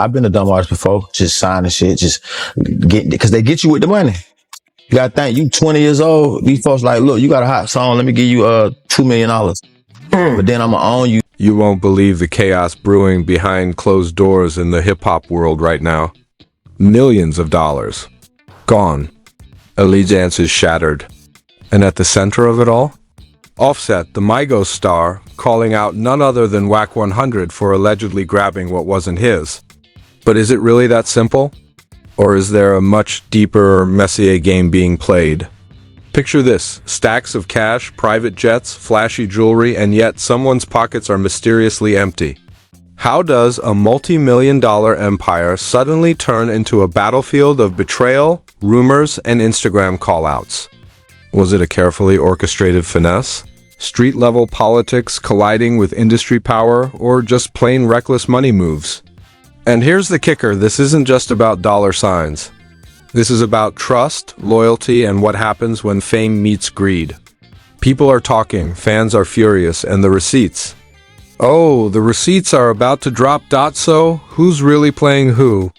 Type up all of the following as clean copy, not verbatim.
I've been a dumb artist before, just signing shit, just because they get you with the money. You gotta think, you 20 years old, these folks like, look, you got a hot song, let me give you $2 million. But then I'ma own you. You won't believe the chaos brewing behind closed doors in the hip-hop world right now. Millions of dollars. Gone. Allegiances shattered. And at the center of it all? Offset, the Migos star, calling out none other than Wack100 for allegedly grabbing what wasn't his. But is it really that simple? Or is there a much deeper Messier game being played? Picture this, stacks of cash, private jets, flashy jewelry, and yet someone's pockets are mysteriously empty. How does a multi-million-dollar empire suddenly turn into a battlefield of betrayal, rumors, and Instagram call-outs? Was it a carefully orchestrated finesse? Street-level politics colliding with industry power, or just plain reckless money moves? And here's the kicker, this isn't just about dollar signs. This is about trust, loyalty, and what happens when fame meets greed. People are talking, fans are furious, and the receipts. Oh, the receipts are about to drop. So, who's really playing who?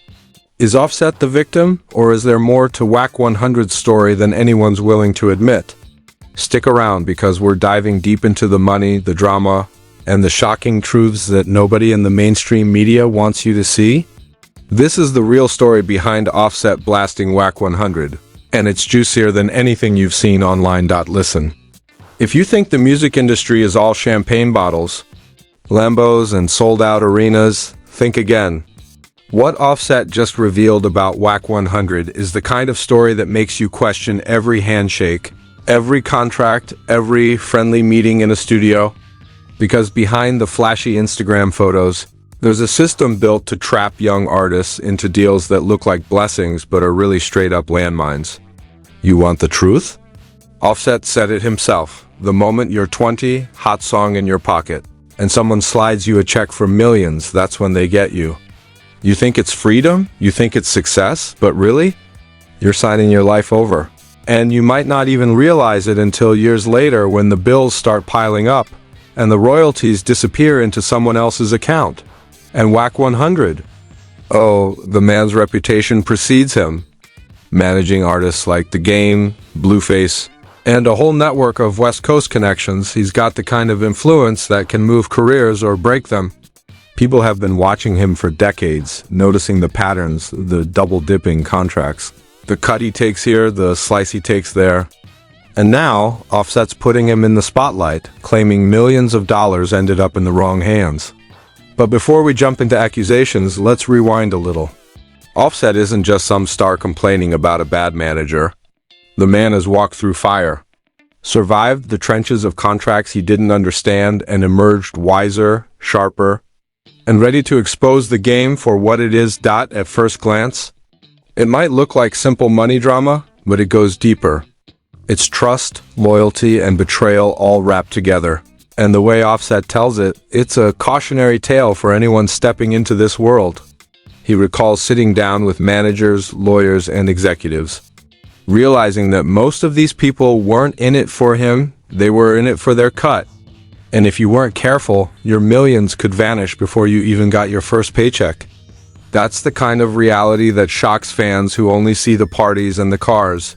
Is Offset the victim, or is there more to Wack100's story than anyone's willing to admit? Stick around because we're diving deep into the money, the drama, and the shocking truths that nobody in the mainstream media wants you to see. This is the real story behind Offset blasting Wack100, and it's juicier than anything you've seen online. Listen. If you think the music industry is all champagne bottles, Lambos, and sold-out arenas, think again. What Offset just revealed about Wack100 is the kind of story that makes you question every handshake, every contract, every friendly meeting in a studio. Because behind the flashy Instagram photos, there's a system built to trap young artists into deals that look like blessings but are really straight-up landmines. You want the truth? Offset said it himself. The moment you're 20, hot song in your pocket, and someone slides you a check for millions, that's when they get you. You think it's freedom? You think it's success? But really? You're signing your life over. And you might not even realize it until years later when the bills start piling up and the royalties disappear into someone else's account. And Wack100? Oh, the man's reputation precedes him. Managing artists like The Game, Blueface, and a whole network of West Coast connections, he's got the kind of influence that can move careers or break them. People have been watching him for decades, noticing the patterns, the double-dipping contracts. The cut he takes here, the slice he takes there. And now, Offset's putting him in the spotlight, claiming millions of dollars ended up in the wrong hands. But before we jump into accusations, let's rewind a little. Offset isn't just some star complaining about a bad manager. The man has walked through fire, survived the trenches of contracts he didn't understand, and emerged wiser, sharper, and ready to expose the game for what it is. At first glance, it might look like simple money drama, but it goes deeper. It's trust, loyalty, and betrayal all wrapped together. And the way Offset tells it, it's a cautionary tale for anyone stepping into this world. He recalls sitting down with managers, lawyers, and executives, realizing that most of these people weren't in it for him, they were in it for their cut. And if you weren't careful, your millions could vanish before you even got your first paycheck. That's the kind of reality that shocks fans who only see the parties and the cars.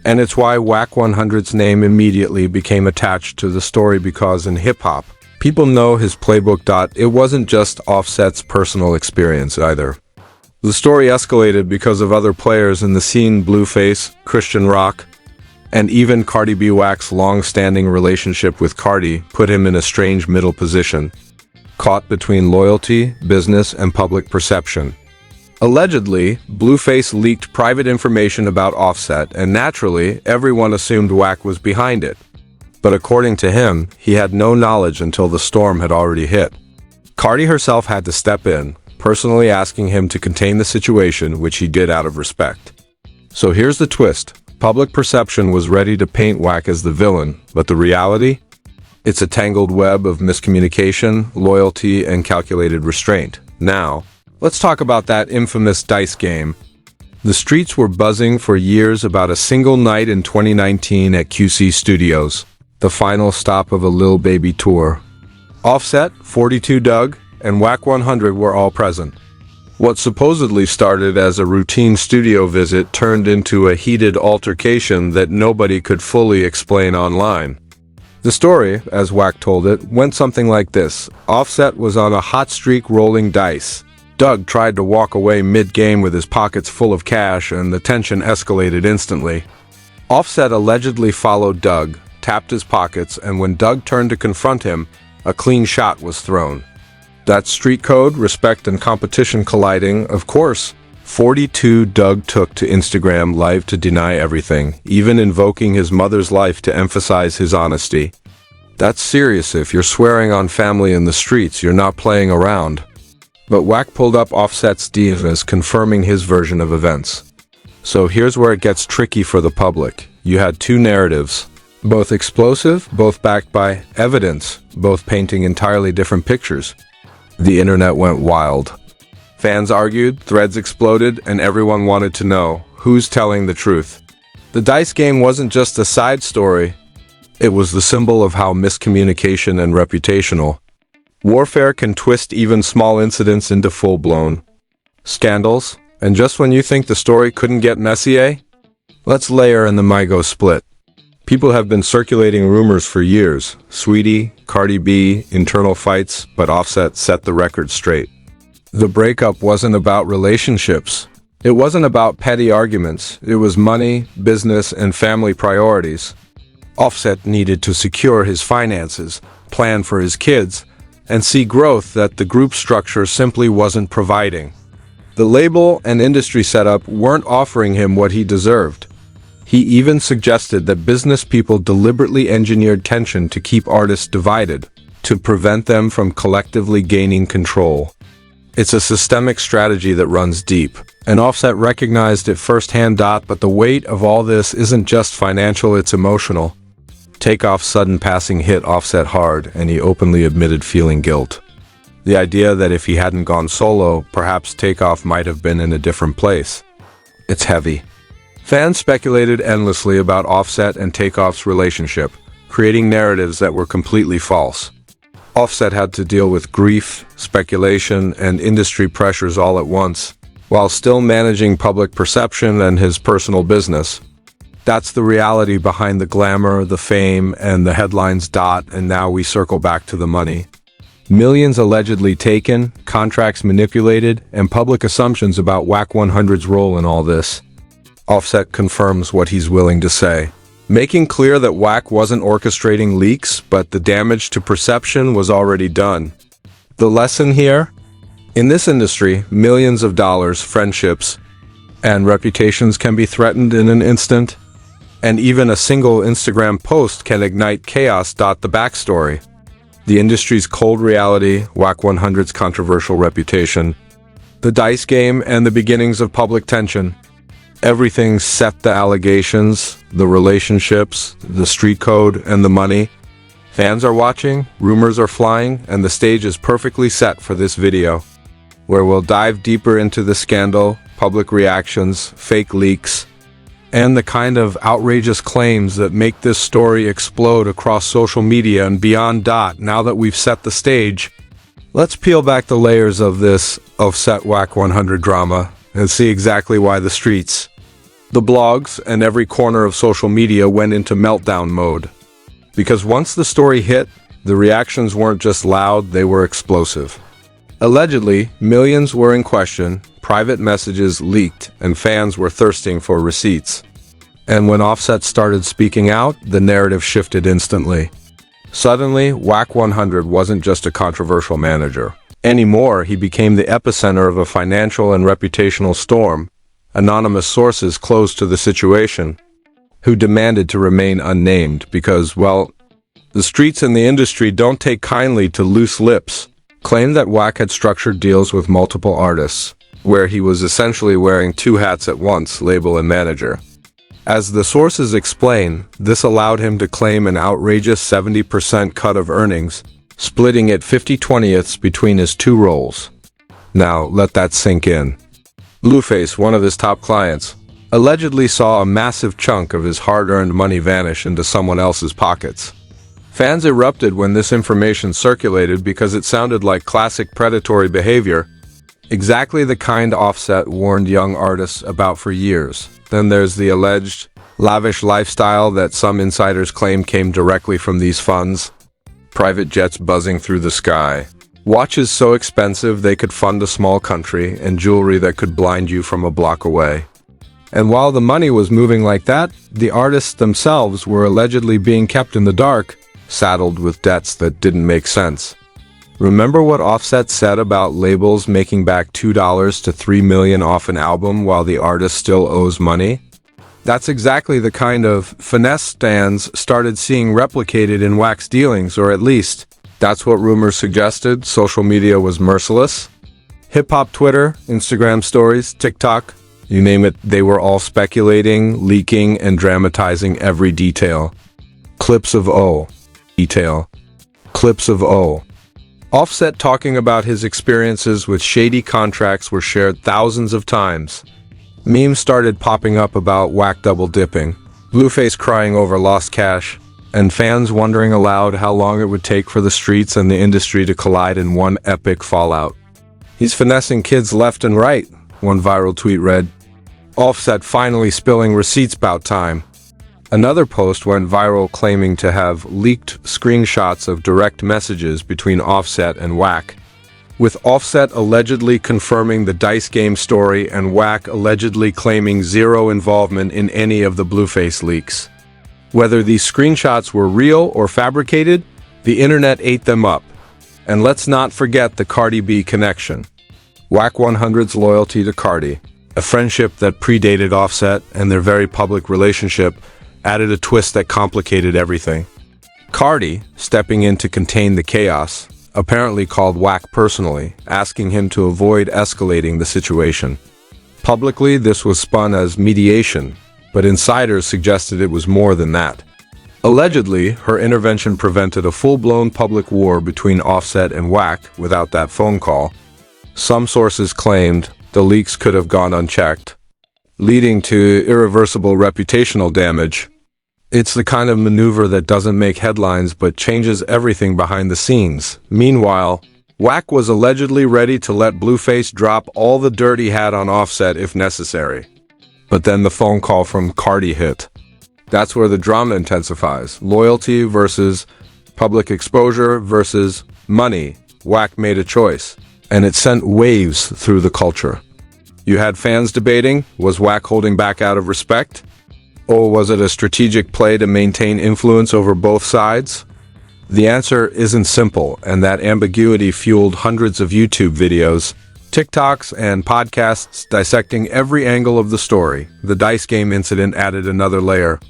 And it's why Wack100's name immediately became attached to the story, because in hip-hop, people know his playbook. It wasn't just Offset's personal experience either. The story escalated because of other players in the scene: Blueface, Christian Rock, and even Cardi B. Wack's long-standing relationship with Cardi put him in a strange middle position, caught between loyalty, business, and public perception. Allegedly, Blueface leaked private information about Offset, and naturally, everyone assumed Wack was behind it. But according to him, he had no knowledge until the storm had already hit. Cardi herself had to step in, personally asking him to contain the situation, which he did out of respect. So here's the twist. Public perception was ready to paint Wack as the villain, but the reality? It's a tangled web of miscommunication, loyalty, and calculated restraint. Now, let's talk about that infamous dice game. The streets were buzzing for years about a single night in 2019 at QC Studios, the final stop of a Lil Baby tour. Offset, 42 Doug, and Wack100 were all present. What supposedly started as a routine studio visit turned into a heated altercation that nobody could fully explain online. The story, as Wack told it, went something like this. Offset was on a hot streak rolling dice. Doug tried to walk away mid-game with his pockets full of cash, and the tension escalated instantly. Offset allegedly followed Doug, tapped his pockets, and when Doug turned to confront him, a clean shot was thrown. That's street code, respect and competition colliding. Of course, 42 Doug took to Instagram Live to deny everything, even invoking his mother's life to emphasize his honesty. That's serious. If you're swearing on family in the streets, you're not playing around. But Wack pulled up Offset's DMs confirming his version of events. So here's where it gets tricky for the public. You had two narratives, both explosive, both backed by evidence, both painting entirely different pictures. The internet went wild. Fans argued, threads exploded, and everyone wanted to know who's telling the truth. The dice game wasn't just a side story, it was the symbol of how miscommunication and reputational warfare can twist even small incidents into full-blown scandals. And just when you think the story couldn't get messier, let's layer in the Mygo split. People have been circulating rumors for years. Sweetie, Cardi B, internal fights, but Offset set the record straight. The breakup wasn't about relationships. It wasn't about petty arguments. It was money, business, and family priorities. Offset needed to secure his finances, plan for his kids, and see growth that the group structure simply wasn't providing. The label and industry setup weren't offering him what he deserved. He even suggested that business people deliberately engineered tension to keep artists divided, to prevent them from collectively gaining control. It's a systemic strategy that runs deep, and Offset recognized it firsthand. But the weight of all this isn't just financial, it's emotional. Takeoff's sudden passing hit Offset hard, and he openly admitted feeling guilt. The idea that if he hadn't gone solo, perhaps Takeoff might have been in a different place. It's heavy. Fans speculated endlessly about Offset and Takeoff's relationship, creating narratives that were completely false. Offset had to deal with grief, speculation, and industry pressures all at once, while still managing public perception and his personal business. That's the reality behind the glamour, the fame, and the headlines. And now we circle back to the money. Millions allegedly taken, contracts manipulated, and public assumptions about Wack100's role in all this. Offset confirms what he's willing to say, making clear that Wack wasn't orchestrating leaks, but the damage to perception was already done. The lesson here? In this industry, millions of dollars, friendships, and reputations can be threatened in an instant, and even a single Instagram post can ignite chaos. The backstory: the industry's cold reality, Wack100's controversial reputation, the dice game, and the beginnings of public tension. Everything set: the allegations, the relationships, the street code, and the money. Fans are watching, rumors are flying, and the stage is perfectly set for this video, where we'll dive deeper into the scandal, public reactions, fake leaks, and the kind of outrageous claims that make this story explode across social media and beyond. Now that we've set the stage, let's peel back the layers of this Offset Wack100 drama and see exactly why the streets, the blogs, and every corner of social media went into meltdown mode. Because once the story hit, the reactions weren't just loud, they were explosive. Allegedly, millions were in question, private messages leaked, and fans were thirsting for receipts. And when Offset started speaking out, the narrative shifted instantly. Suddenly, Wack100 wasn't just a controversial manager. Anymore, he became the epicenter of a financial and reputational storm. Anonymous sources close to the situation, who demanded to remain unnamed because, well, the streets and the industry don't take kindly to loose lips, claimed that Wack had structured deals with multiple artists, where he was essentially wearing two hats at once, label and manager. As the sources explain, this allowed him to claim an outrageous 70% cut of earnings, splitting it 50/20ths between his two roles. Now, let that sink in. Blueface, one of his top clients, allegedly saw a massive chunk of his hard-earned money vanish into someone else's pockets. Fans erupted when this information circulated because it sounded like classic predatory behavior. Exactly the kind Offset warned young artists about for years. Then there's the alleged lavish lifestyle that some insiders claim came directly from these funds. Private jets buzzing through the sky. Watches so expensive they could fund a small country, and jewelry that could blind you from a block away. And while the money was moving like that, the artists themselves were allegedly being kept in the dark, saddled with debts that didn't make sense. Remember what Offset said about labels making back $2 to $3 million off an album while the artist still owes money? That's exactly the kind of finesse stans started seeing replicated in Wack's dealings, or at least, that's what rumors suggested. Social media was merciless. Hip-hop Twitter, Instagram stories, TikTok, you name it, they were all speculating, leaking, and dramatizing every detail. Clips of O. Detail. Clips of O. Offset talking about his experiences with shady contracts were shared thousands of times. Memes started popping up about Wack double-dipping, Blueface crying over lost cash, and fans wondering aloud how long it would take for the streets and the industry to collide in one epic fallout. "He's finessing kids left and right," one viral tweet read. Offset finally spilling receipts about time. Another post went viral claiming to have leaked screenshots of direct messages between Offset and Wack, with Offset allegedly confirming the dice game story and Wack allegedly claiming zero involvement in any of the Blueface leaks. Whether these screenshots were real or fabricated, the internet ate them up. And let's not forget the Cardi B connection. Wack100's loyalty to Cardi, a friendship that predated Offset, and their very public relationship added a twist that complicated everything. Cardi, stepping in to contain the chaos, apparently called Wack personally, asking him to avoid escalating the situation. Publicly, this was spun as mediation, but insiders suggested it was more than that. Allegedly, her intervention prevented a full-blown public war between Offset and Wack without that phone call. Some sources claimed the leaks could have gone unchecked, leading to irreversible reputational damage. It's the kind of maneuver that doesn't make headlines but changes everything behind the scenes. Meanwhile, Wack was allegedly ready to let Blueface drop all the dirt he had on Offset if necessary. But then the phone call from Cardi hit. That's where the drama intensifies. Loyalty versus public exposure versus money. Wack made a choice, and it sent waves through the culture. You had fans debating, was Wack holding back out of respect? Or was it a strategic play to maintain influence over both sides? The answer isn't simple, and that ambiguity fueled hundreds of YouTube videos, TikToks, and podcasts dissecting every angle of the story. The dice game incident added another layer.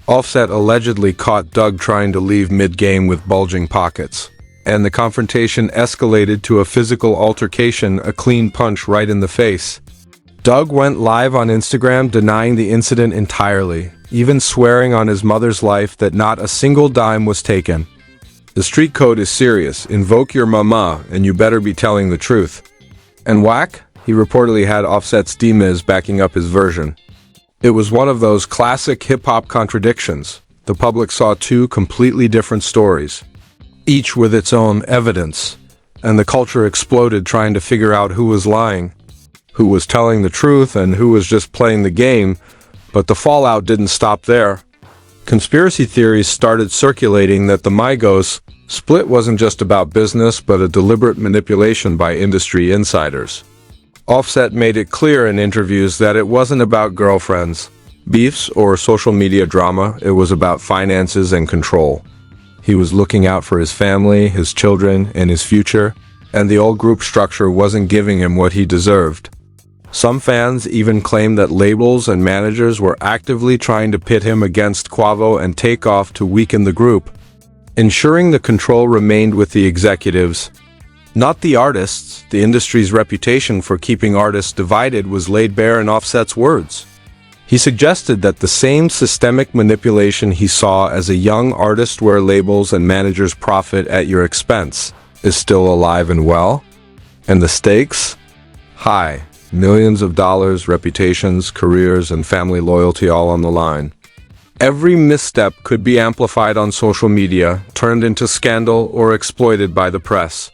Offset allegedly caught Doug trying to leave mid-game with bulging pockets, and the confrontation escalated to a physical altercation, a clean punch right in the face. Doug went live on Instagram denying the incident entirely, even swearing on his mother's life that not a single dime was taken. The street code is serious. Invoke your mama, and you better be telling the truth. And Wack? He reportedly had Offset's D-Miz backing up his version. It was one of those classic hip-hop contradictions. The public saw two completely different stories, each with its own evidence, and the culture exploded trying to figure out who was lying, who was telling the truth, and who was just playing the game. But the fallout didn't stop there. Conspiracy theories started circulating that the Migos split wasn't just about business, but a deliberate manipulation by industry insiders. Offset made it clear in interviews that it wasn't about girlfriends, beefs, or social media drama. It was about finances and control. He was looking out for his family, his children, and his future, and the old group structure wasn't giving him what he deserved. Some fans even claimed that labels and managers were actively trying to pit him against Quavo and Takeoff to weaken the group, ensuring the control remained with the executives, not the artists. The industry's reputation for keeping artists divided was laid bare in Offset's words. He suggested that the same systemic manipulation he saw as a young artist where labels and managers profit at your expense is still alive and well. And the stakes? High. Millions of dollars, reputations, careers, and family loyalty all on the line. Every misstep could be amplified on social media, turned into scandal, or exploited by the press.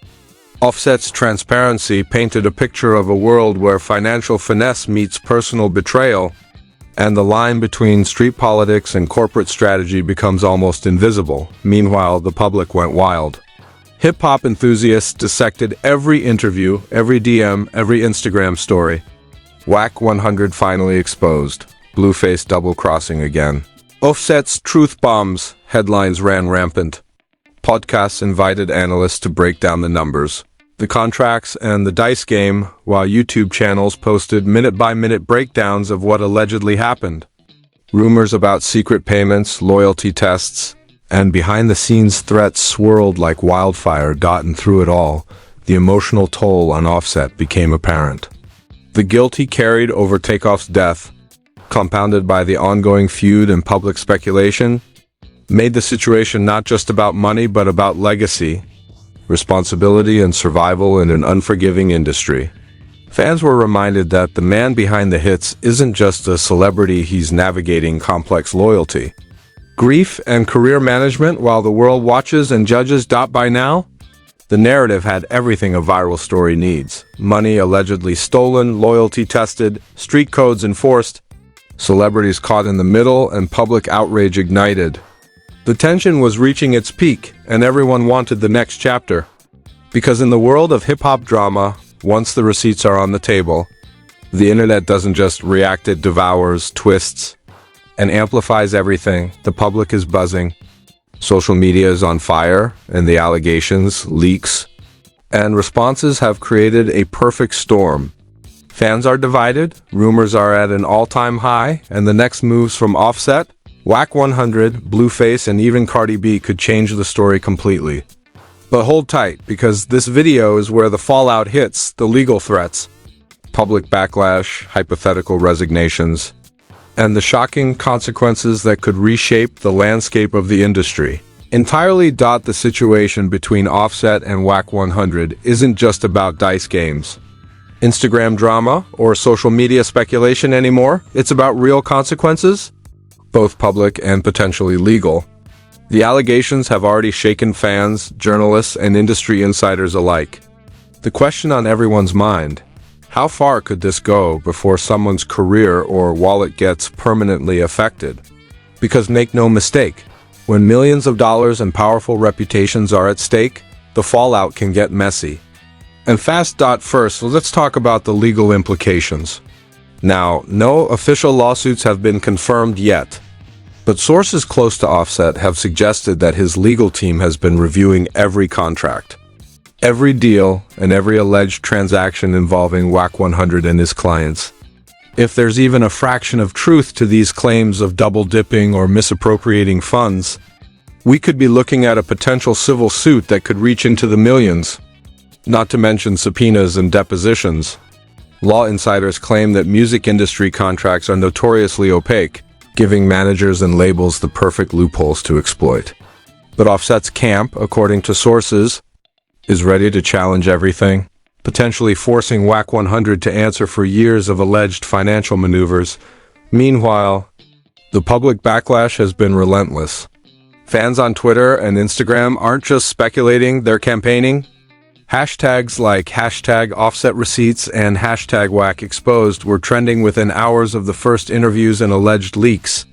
Offset's transparency painted a picture of a world where financial finesse meets personal betrayal, and the line between street politics and corporate strategy becomes almost invisible. Meanwhile, the public went wild. Hip-hop enthusiasts dissected every interview, every DM, every Instagram story. Wack100 finally exposed. Blueface double-crossing again. Offset's truth bombs headlines ran rampant. Podcasts invited analysts to break down the numbers, the contracts, and the dice game, while YouTube channels posted minute-by-minute breakdowns of what allegedly happened. Rumors about secret payments, loyalty tests, and behind-the-scenes threats swirled like wildfire. Gotten through it all, the emotional toll on Offset became apparent. The guilt he carried over Takeoff's death, compounded by the ongoing feud and public speculation, made the situation not just about money but about legacy, responsibility, and survival in an unforgiving industry. Fans were reminded that the man behind the hits isn't just a celebrity, he's navigating complex loyalty, grief, and career management while the world watches and judges. By now, the narrative had everything a viral story needs: money allegedly stolen, loyalty tested, street codes enforced, celebrities caught in the middle, and public outrage ignited. The tension was reaching its peak, and everyone wanted the next chapter. Because in the world of hip-hop drama, once the receipts are on the table, the internet doesn't just react, it devours, twists, and amplifies everything. The public is buzzing. Social media is on fire, and the allegations, leaks, and responses have created a perfect storm. Fans are divided, rumors are at an all-time high, and the next moves from Offset, Wack100, Blueface, and even Cardi B could change the story completely. But hold tight, because this video is where the fallout hits: the legal threats, public backlash, hypothetical resignations, and the shocking consequences that could reshape the landscape of the industry. Entirely. The situation between Offset and Wack100 isn't just about dice games, Instagram drama, or social media speculation anymore. It's about real consequences, both public and potentially legal. The allegations have already shaken fans, journalists, and industry insiders alike. The question on everyone's mind: how far could this go before someone's career or wallet gets permanently affected? Because make no mistake, when millions of dollars and powerful reputations are at stake, the fallout can get messy. And fast. First, let's talk about the legal implications. Now, no official lawsuits have been confirmed yet, but sources close to Offset have suggested that his legal team has been reviewing every contract, every deal, and every alleged transaction involving Wack100 and his clients. If there's even a fraction of truth to these claims of double-dipping or misappropriating funds, we could be looking at a potential civil suit that could reach into the millions, not to mention subpoenas and depositions. Law insiders claim that music industry contracts are notoriously opaque, giving managers and labels the perfect loopholes to exploit. But Offset's camp, according to sources, is ready to challenge everything, potentially forcing Wack100 to answer for years of alleged financial maneuvers. Meanwhile, the public backlash has been relentless. Fans on Twitter and Instagram aren't just speculating, they're campaigning. Hashtags like #OffsetReceipts and #WackExposed were trending within hours of the first interviews and alleged leaks.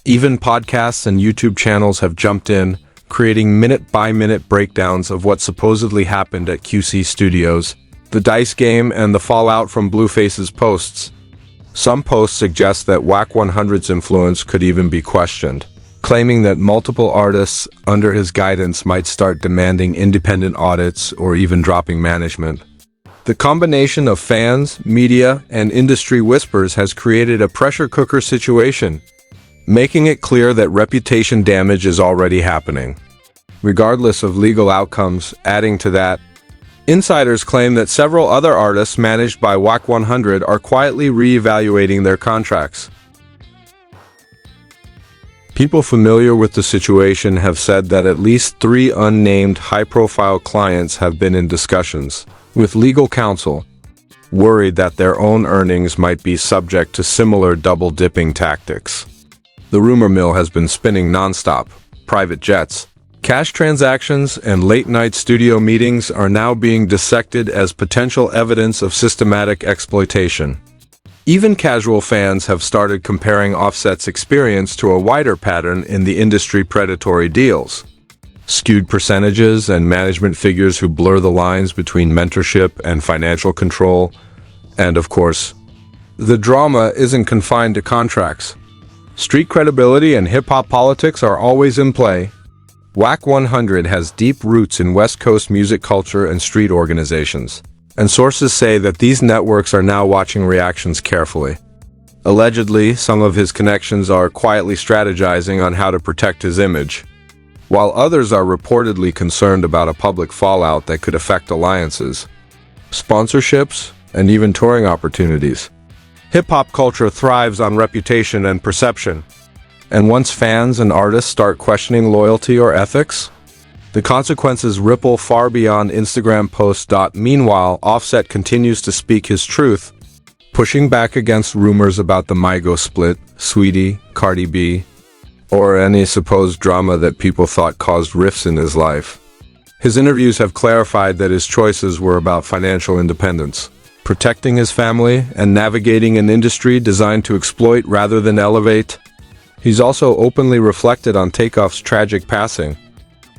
Even podcasts and YouTube channels have jumped in, creating minute-by-minute breakdowns of what supposedly happened at QC Studios, the dice game, and the fallout from Blueface's posts. Some posts suggest that Wack100's influence could even be questioned, claiming that multiple artists under his guidance might start demanding independent audits or even dropping management. The combination of fans, media, and industry whispers has created a pressure cooker situation, making it clear that reputation damage is already happening. Regardless of legal outcomes, adding to that, insiders claim that several other artists managed by Wack100 are quietly re-evaluating their contracts. People familiar with the situation have said that at least 3 unnamed high-profile clients have been in discussions with legal counsel, worried that their own earnings might be subject to similar double-dipping tactics. The rumor mill has been spinning non-stop: private jets, Cash transactions and late-night studio meetings are now being dissected as potential evidence of systematic exploitation. Even casual fans have started comparing Offset's experience to a wider pattern in the industry: predatory deals, skewed percentages, and management figures who blur the lines between mentorship and financial control. And of course, the drama isn't confined to contracts. Street credibility and hip-hop politics are always in play. Wack100 has deep roots in West Coast music culture and street organizations, and sources say that these networks are now watching reactions carefully. Allegedly, some of his connections are quietly strategizing on how to protect his image, while others are reportedly concerned about a public fallout that could affect alliances, sponsorships, and even touring opportunities. Hip-hop culture thrives on reputation and perception, and once fans and artists start questioning loyalty or ethics, the consequences ripple far beyond Instagram posts. Meanwhile, Offset continues to speak his truth, pushing back against rumors about the Migos split, Sweetie, Cardi B, or any supposed drama that people thought caused rifts in his life. His interviews have clarified that his choices were about financial independence, protecting his family, and navigating an industry designed to exploit rather than elevate. He's also openly reflected on Takeoff's tragic passing,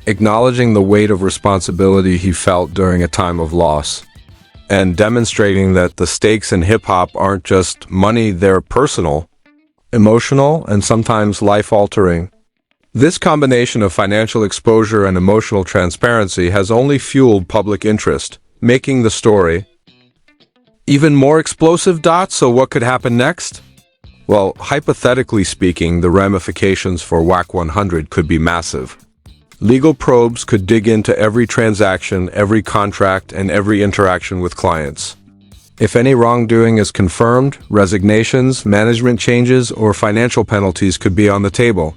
acknowledging the weight of responsibility he felt during a time of loss, and demonstrating that the stakes in hip-hop aren't just money, they're personal, emotional, and sometimes life-altering. This combination of financial exposure and emotional transparency has only fueled public interest, making the story even more explosive. So what could happen next? Well, hypothetically speaking, the ramifications for Wack100 could be massive. Legal probes could dig into every transaction, every contract, and every interaction with clients. If any wrongdoing is confirmed, resignations, management changes, or financial penalties could be on the table.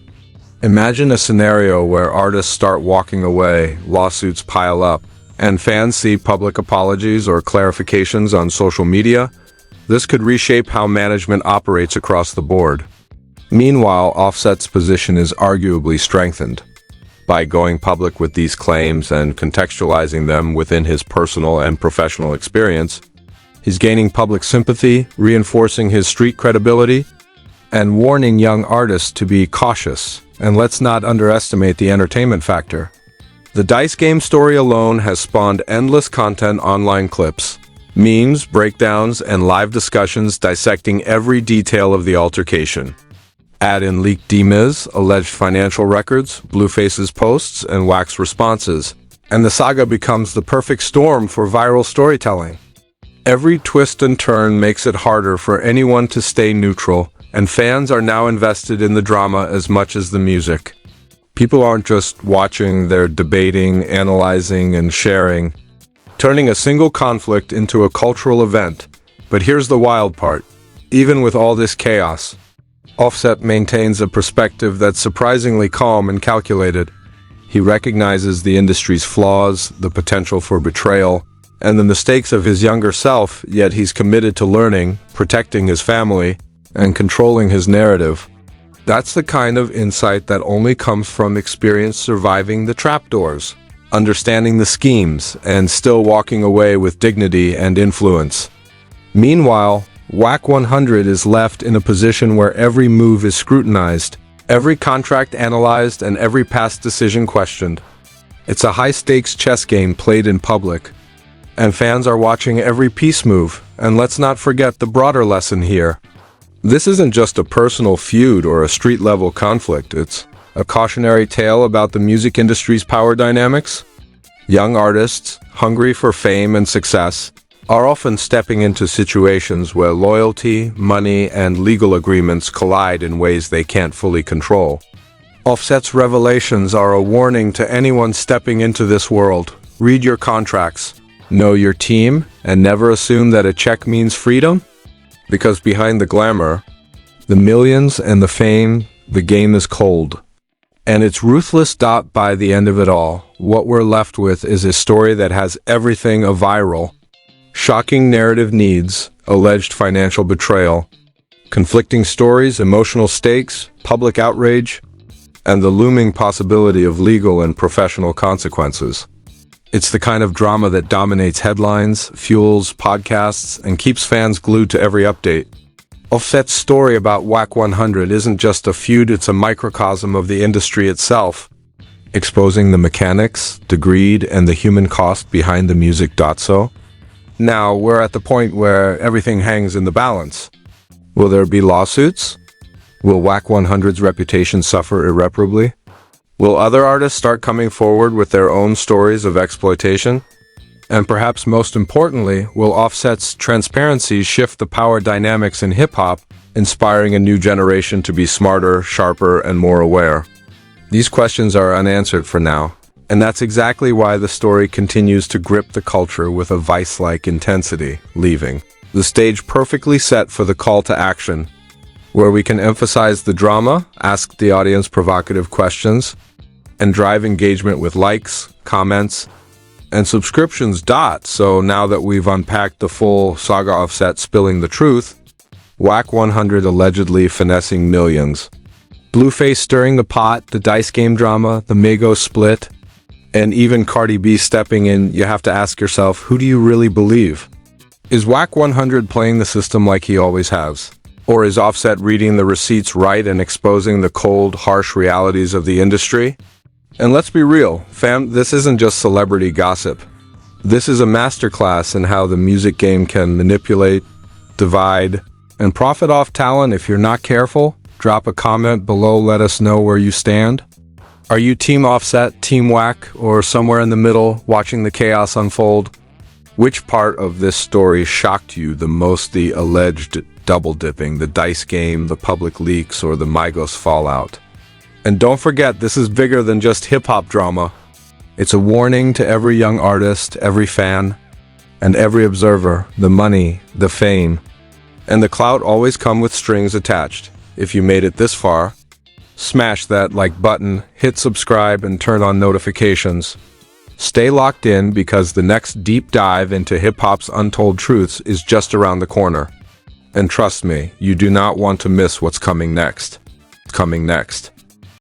Imagine a scenario where artists start walking away, lawsuits pile up, and fans see public apologies or clarifications on social media. This could reshape how management operates across the board. Meanwhile, Offset's position is arguably strengthened. By going public with these claims and contextualizing them within his personal and professional experience, he's gaining public sympathy, reinforcing his street credibility, and warning young artists to be cautious. And let's not underestimate the entertainment factor. The Dice Game story alone has spawned endless content: online clips, memes, breakdowns, and live discussions dissecting every detail of the altercation. Add in leaked DMIs, alleged financial records, Blueface's posts, and Wack's responses, and the saga becomes the perfect storm for viral storytelling. Every twist and turn makes it harder for anyone to stay neutral, and fans are now invested in the drama as much as the music. People aren't just watching, they're debating, analyzing, and sharing, turning a single conflict into a cultural event. But here's the wild part. Even with all this chaos, Offset maintains a perspective that's surprisingly calm and calculated. He recognizes the industry's flaws, the potential for betrayal, and the mistakes of his younger self, yet he's committed to learning, protecting his family, and controlling his narrative. That's the kind of insight that only comes from experience surviving the trapdoors, understanding the schemes, and still walking away with dignity and influence. Meanwhile, Wack100 is left in a position where every move is scrutinized, every contract analyzed, and every past decision questioned. It's a high-stakes chess game played in public, and fans are watching every piece move. And let's not forget the broader lesson here. This isn't just a personal feud or a street-level conflict, it's a cautionary tale about the music industry's power dynamics. Young artists, hungry for fame and success, are often stepping into situations where loyalty, money, and legal agreements collide in ways they can't fully control. Offset's revelations are a warning to anyone stepping into this world. Read your contracts, know your team, and never assume that a check means freedom. Because behind the glamour, the millions, and the fame, the game is cold. And it's ruthless. By the end of it all, what we're left with is a story that has everything: a viral, shocking narrative needs, alleged financial betrayal, conflicting stories, emotional stakes, public outrage, and the looming possibility of legal and professional consequences. It's the kind of drama that dominates headlines, fuels podcasts, and keeps fans glued to every update. Offset's story about Wack100 isn't just a feud, it's a microcosm of the industry itself, exposing the mechanics, the greed, and the human cost behind the music. So, now we're at the point where everything hangs in the balance. Will there be lawsuits? Will Wack100's reputation suffer irreparably? Will other artists start coming forward with their own stories of exploitation? And perhaps most importantly, will Offset's transparency shift the power dynamics in hip-hop, inspiring a new generation to be smarter, sharper, and more aware? These questions are unanswered for now, and that's exactly why the story continues to grip the culture with a vice-like intensity, leaving the stage perfectly set for the call to action, where we can emphasize the drama, ask the audience provocative questions, and drive engagement with likes, comments, and subscriptions. So now that we've unpacked the full saga of Offset spilling the truth, Wack100 allegedly finessing millions, Blueface stirring the pot, the dice game drama, the Migos split, and even Cardi B stepping in, you have to ask yourself, who do you really believe? Is Wack100 playing the system like he always has? Or is Offset reading the receipts right and exposing the cold, harsh realities of the industry? And let's be real, fam, this isn't just celebrity gossip. This is a masterclass in how the music game can manipulate, divide, and profit off talent. If you're not careful, drop a comment below, let us know where you stand. Are you Team Offset, Team Wack, or somewhere in the middle, watching the chaos unfold? Which part of this story shocked you the most, the alleged double-dipping, the dice game, the public leaks, or the Migos fallout? And don't forget, this is bigger than just hip-hop drama. It's a warning to every young artist, every fan, and every observer. The money, the fame, and the clout always come with strings attached. If you made it this far, smash that like button, hit subscribe, and turn on notifications. Stay locked in because the next deep dive into hip-hop's untold truths is just around the corner. And trust me, you do not want to miss what's coming next.